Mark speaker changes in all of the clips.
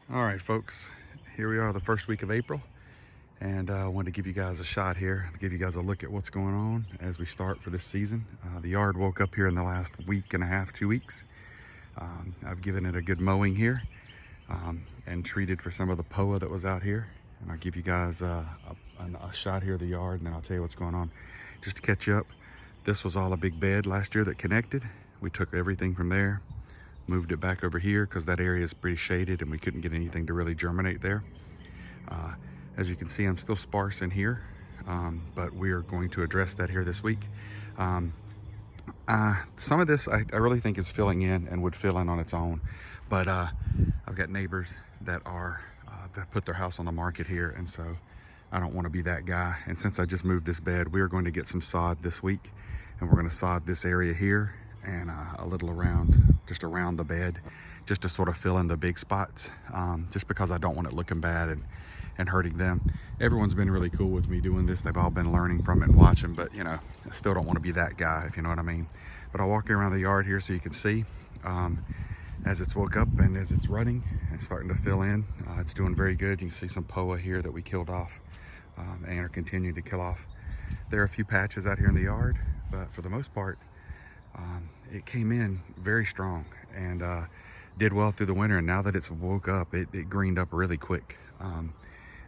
Speaker 1: All right, folks, here we are the first week of April, and I wanted to give you guys a shot here, to give you guys a look at what's going on as we start for this season. The yard woke up here in the last week and a half, 2 weeks. I've given it a good mowing here and treated for some of the POA that was out here. And I'll give you guys a shot here of the yard, and then I'll tell you what's going on. Just to catch you up, this was all a big bed last year that connected. We took everything from there, moved it back over here because that area is pretty shaded and we couldn't get anything to really germinate there. As you can see, I'm still sparse in here, but we are going to address that here this week. Some of this I really think is filling in and would fill in on its own, but I've got neighbors that are that put their house on the market here, and so I don't want to be that guy. And since I just moved this bed, we are going to get some sod this week, and we're going to sod this area here and a little just around the bed, just to sort of fill in the big spots, just because I don't want it looking bad and hurting them. Everyone's been really cool with me doing this. They've all been learning from it and watching, but you know, I still don't want to be that guy, if you know what I mean. But I'll walk around the yard here so you can see as it's woke up and as it's running and starting to fill in. It's doing very good. You can see some POA here that we killed off and are continuing to kill off. There are a few patches out here in the yard, but for the most part, it came in very strong and did well through the winter. And now that it's woke up, it greened up really quick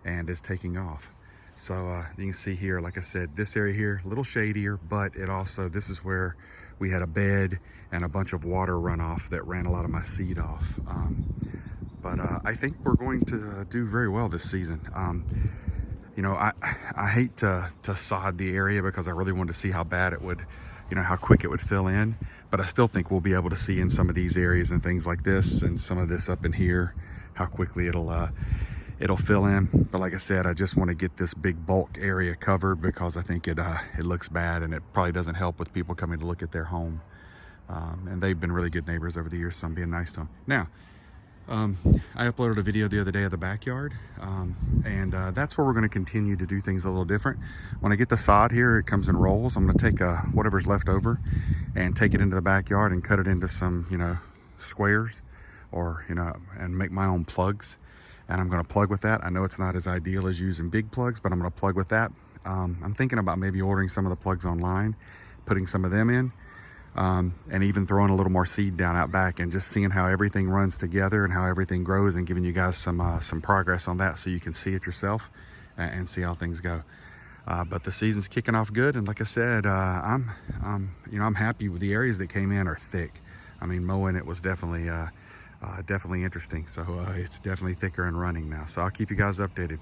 Speaker 1: and is taking off. So you can see here, like I said, this area here, a little shadier, but it also, this is where we had a bed and a bunch of water runoff that ran a lot of my seed off. But I think we're going to do very well this season. You know, I hate to sod the area because I really wanted to see how bad it would, you know, how quick it would fill in. But I still think we'll be able to see in some of these areas and things like this and some of this up in here, how quickly it'll fill in. But like I said, I just want to get this big bulk area covered because I think it looks bad and it probably doesn't help with people coming to look at their home. And they've been really good neighbors over the years, so I'm being nice to them. Now, I uploaded a video the other day of the backyard, and that's where we're going to continue to do things a little different. When I get the sod here, it comes in rolls. I'm going to take whatever's left over and take it into the backyard and cut it into some, you know, squares, or, you know, and make my own plugs. And I'm going to plug with that. I know it's not as ideal as using big plugs, but I'm going to plug with that. I'm thinking about maybe ordering some of the plugs online, putting some of them in, and even throwing a little more seed down out back and just seeing how everything runs together and how everything grows, and giving you guys some progress on that so you can see it yourself and see how things go. But the season's kicking off good, and like I said, I'm happy with the areas that came in are thick. I mean, mowing it was definitely interesting. So it's definitely thicker and running now. So I'll keep you guys updated.